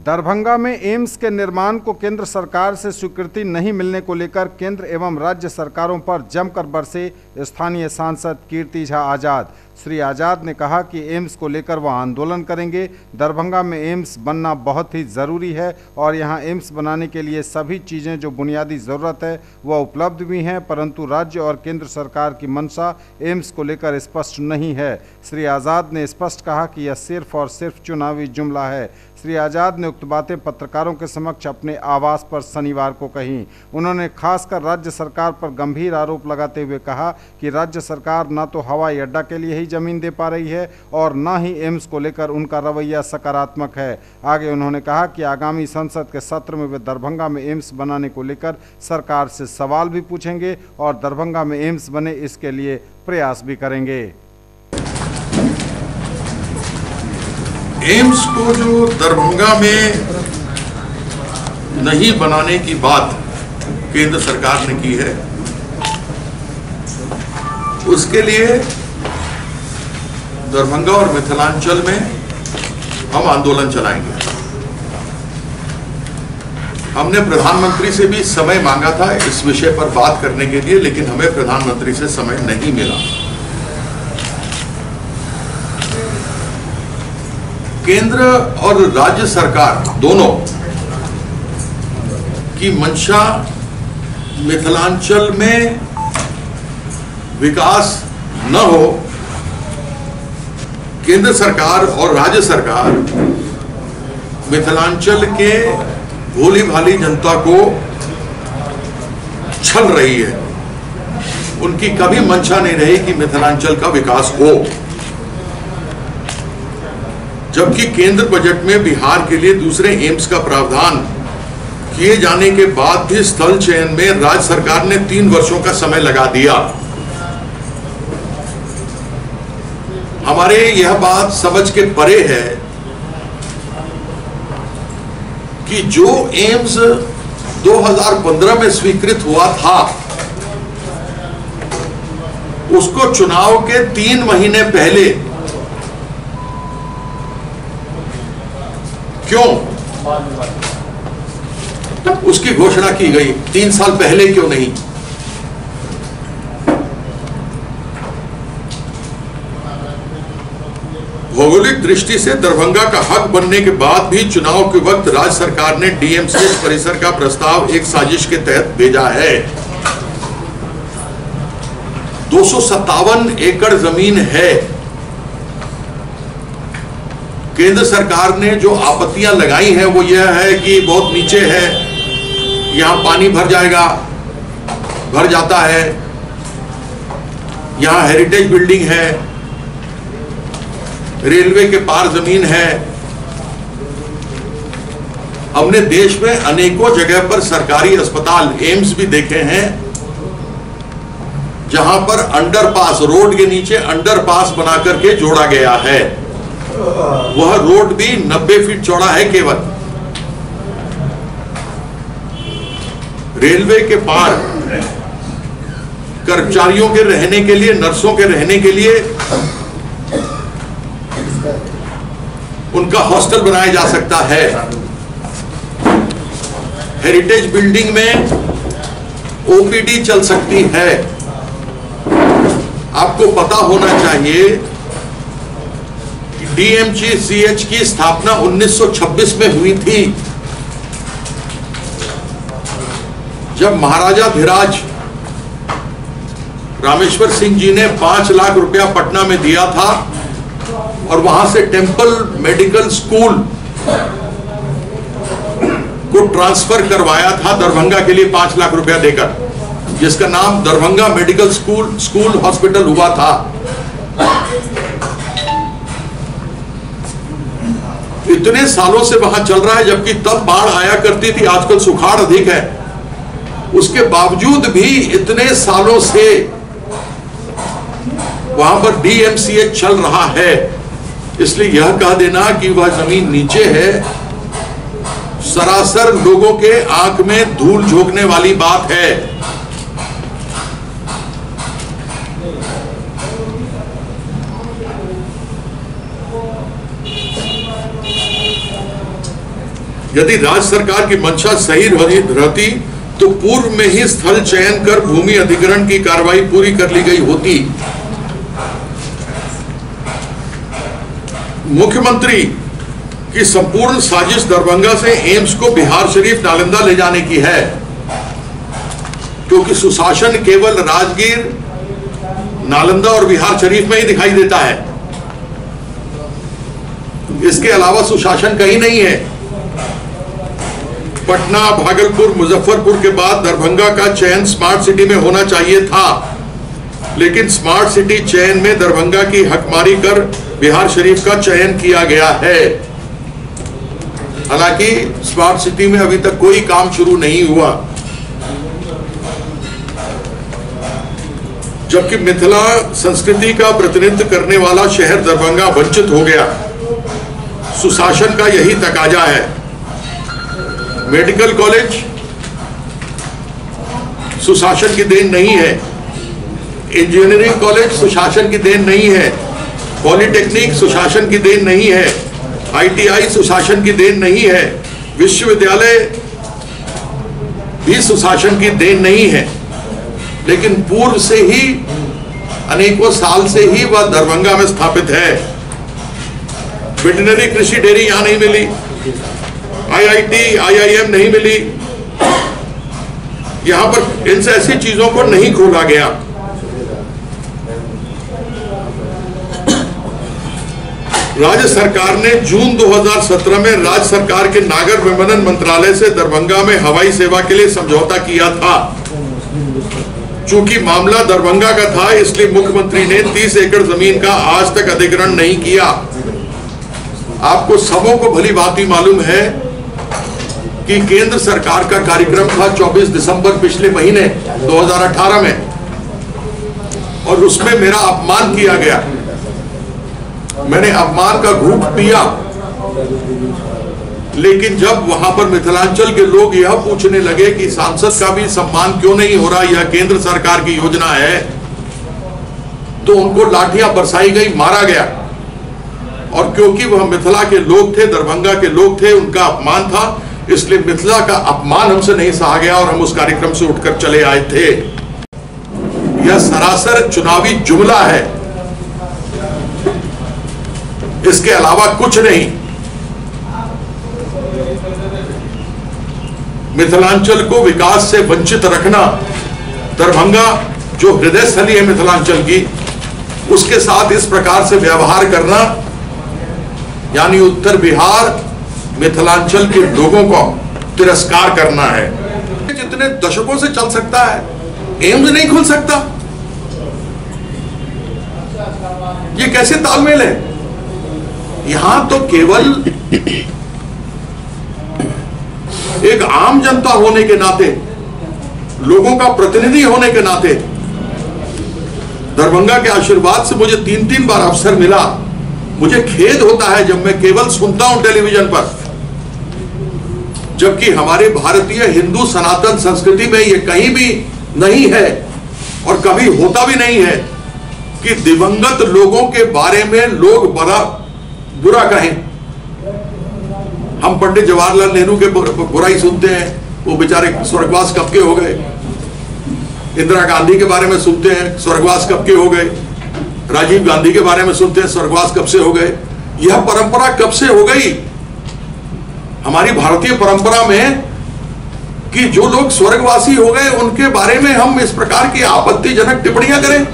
दरभंगा में एम्स के निर्माण को केंद्र सरकार से स्वीकृति नहीं मिलने को लेकर केंद्र एवं राज्य सरकारों पर जमकर बरसे स्थानीय सांसद कीर्ति झा आज़ाद। श्री आज़ाद ने कहा कि एम्स को लेकर वह आंदोलन करेंगे। दरभंगा में एम्स बनना बहुत ही ज़रूरी है और यहां एम्स बनाने के लिए सभी चीज़ें जो बुनियादी ज़रूरत है वह उपलब्ध भी हैं, परंतु राज्य और केंद्र सरकार की मंशा एम्स को लेकर स्पष्ट नहीं है। श्री आज़ाद ने स्पष्ट कहा कि यह सिर्फ और सिर्फ चुनावी जुमला है। श्री आज़ाद ने उक्त बातें पत्रकारों के समक्ष अपने आवास पर शनिवार को कही। उन्होंने खासकर राज्य सरकार पर गंभीर आरोप लगाते हुए कहा कि राज्य सरकार न तो हवाई अड्डा के लिए ही जमीन दे पा रही है और न ही एम्स को लेकर उनका रवैया सकारात्मक है। आगे उन्होंने कहा कि आगामी संसद के सत्र में वे दरभंगा में एम्स बनाने को लेकर सरकार से सवाल भी पूछेंगे और दरभंगा में एम्स बने इसके लिए प्रयास भी करेंगे। एम्स को जो दरभंगा में नहीं बनाने की बात केंद्र सरकार ने की है, उसके लिए दरभंगा और मिथिलांचल में हम आंदोलन चलाएंगे। हमने प्रधानमंत्री से भी समय मांगा था इस विषय पर बात करने के लिए, लेकिन हमें प्रधानमंत्री से समय नहीं मिला। केंद्र और राज्य सरकार दोनों की मंशा मिथिलांचल में विकास न हो। केंद्र सरकार और राज्य सरकार मिथिलांचल के भोली भाली जनता को छल रही है। उनकी कभी मंशा नहीं रही कि मिथिलांचल का विकास हो, जबकि केंद्र बजट में बिहार के लिए दूसरे एम्स का प्रावधान किए जाने के बाद भी स्थल चयन में राज्य सरकार ने 3 वर्षों का समय लगा दिया। हमारे यह बात समझ के परे है कि जो एम्स 2015 में स्वीकृत हुआ था, उसको चुनाव के 3 महीने पहले क्यों उसकी घोषणा की गई? 3 साल पहले क्यों नहीं? भौगोलिक दृष्टि से दरभंगा का हक बनने के बाद भी चुनाव के वक्त राज्य सरकार ने डीएमसीएच परिसर का प्रस्ताव एक साजिश के तहत भेजा है। 257 एकड़ जमीन है। केंद्र सरकार ने जो आपत्तियां लगाई हैं वो यह है कि बहुत नीचे है, यहां पानी भर जाता है, यहां हेरिटेज बिल्डिंग है, रेलवे के पार जमीन है। हमने देश में अनेकों जगह पर सरकारी अस्पताल एम्स भी देखे हैं जहां पर अंडरपास, रोड के नीचे अंडरपास बना करके जोड़ा गया है। वह रोड भी 90 फीट चौड़ा है केवल। रेलवे के पार कर्मचारियों के रहने के लिए, नर्सों के रहने के लिए उनका हॉस्टल बनाया जा सकता है। हेरिटेज बिल्डिंग में ओपीडी चल सकती है। आपको पता होना चाहिए डीएमसीएच की स्थापना 1926 में हुई थी, जब महाराजा धीराज रामेश्वर सिंह जी ने 5 लाख रुपया पटना में दिया था और वहां से टेम्पल मेडिकल स्कूल को ट्रांसफर करवाया था दरभंगा के लिए 5 लाख रुपया देकर, जिसका नाम दरभंगा मेडिकल स्कूल हॉस्पिटल हुआ था। इतने सालों से वहां चल रहा है, जबकि तब बाढ़ आया करती थी, आजकल सुखाड़ अधिक है। उसके बावजूद भी इतने सालों से वहां पर डीएमसीएच चल रहा है। इसलिए यह कह देना कि वह जमीन नीचे है, सरासर लोगों के आंख में धूल झोंकने वाली बात है। यदि राज्य सरकार की मंशा सही रहती तो पूर्व में ही स्थल चयन कर भूमि अधिग्रहण की कार्रवाई पूरी कर ली गई होती। मुख्यमंत्री की संपूर्ण साजिश दरभंगा से एम्स को बिहार शरीफ नालंदा ले जाने की है, क्योंकि सुशासन केवल राजगीर, नालंदा और बिहार शरीफ में ही दिखाई देता है। इसके अलावा सुशासन कहीं नहीं है। पटना, भागलपुर, मुजफ्फरपुर के बाद दरभंगा का चयन स्मार्ट सिटी में होना चाहिए था, लेकिन स्मार्ट सिटी चयन में दरभंगा की हकमारी कर बिहार शरीफ का चयन किया गया है। हालांकि स्मार्ट सिटी में अभी तक कोई काम शुरू नहीं हुआ, जबकि मिथिला संस्कृति का प्रतिनिधित्व करने वाला शहर दरभंगा वंचित हो गया। सुशासन का यही तकाजा है। मेडिकल कॉलेज सुशासन की देन नहीं है, इंजीनियरिंग कॉलेज सुशासन की देन नहीं है, पॉलिटेक्निक सुशासन की देन नहीं है, ITI सुशासन की देन नहीं है, विश्वविद्यालय भी सुशासन की देन नहीं है, लेकिन पूर्व से ही अनेकों साल से ही वह दरभंगा में स्थापित है। वेटरनरी कृषि डेयरी यहां नहीं मिली, IIT, IIM नहीं मिली, यहां पर इन ऐसी चीजों को नहीं खोला गया। राज्य सरकार ने जून 2017 में राज्य सरकार के नागर विमानन मंत्रालय से दरभंगा में हवाई सेवा के लिए समझौता किया था। चूंकि मामला दरभंगा का था, इसलिए मुख्यमंत्री ने 30 एकड़ जमीन का आज तक अधिग्रहण नहीं किया। आपको सबों को भली भांति मालूम है कि केंद्र सरकार का कार्यक्रम था 24 दिसंबर पिछले महीने 2018 में, और उसमें मेरा अपमान किया गया। मैंने अपमान का घूंट पिया, लेकिन जब वहां पर मिथिलांचल के लोग यह पूछने लगे कि सांसद का भी सम्मान क्यों नहीं हो रहा, यह केंद्र सरकार की योजना है, तो उनको लाठियां बरसाई गई, मारा गया। और क्योंकि वह मिथिला के लोग थे, दरभंगा के लोग थे, उनका अपमान था, इसलिए मिथिला का अपमान हमसे नहीं सहा गया और हम उस कार्यक्रम से उठकर चले आए थे। यह सरासर चुनावी जुमला है, इसके अलावा कुछ नहीं। मिथिलांचल को विकास से वंचित रखना, दरभंगा जो हृदय स्थली है मिथिलांचल की, उसके साथ इस प्रकार से व्यवहार करना, यानी उत्तर बिहार मिथिलांचल के लोगों को तिरस्कार करना है। जितने दशकों से चल सकता है, एम्स नहीं खुल सकता, ये कैसे तालमेल है? यहां तो केवल एक आम जनता होने के नाते, लोगों का प्रतिनिधि होने के नाते, दरभंगा के आशीर्वाद से मुझे 3-3 बार अवसर मिला। मुझे खेद होता है जब मैं केवल सुनता हूं टेलीविजन पर, जबकि हमारे भारतीय हिंदू सनातन संस्कृति में यह कहीं भी नहीं है और कभी होता भी नहीं है कि दिवंगत लोगों के बारे में लोग बड़ा बुरा कहें। हम पंडित जवाहरलाल नेहरू के बुराई सुनते हैं, वो बेचारे स्वर्गवास कब के हो गए। इंदिरा गांधी के बारे में सुनते हैं, स्वर्गवास कब के हो गए। राजीव गांधी के बारे में सुनते हैं, स्वर्गवास कब से हो गए। यह परंपरा कब से हो गई हमारी भारतीय परंपरा में कि जो लोग स्वर्गवासी हो गए उनके बारे में हम इस प्रकार की आपत्तिजनक टिप्पणियां करें?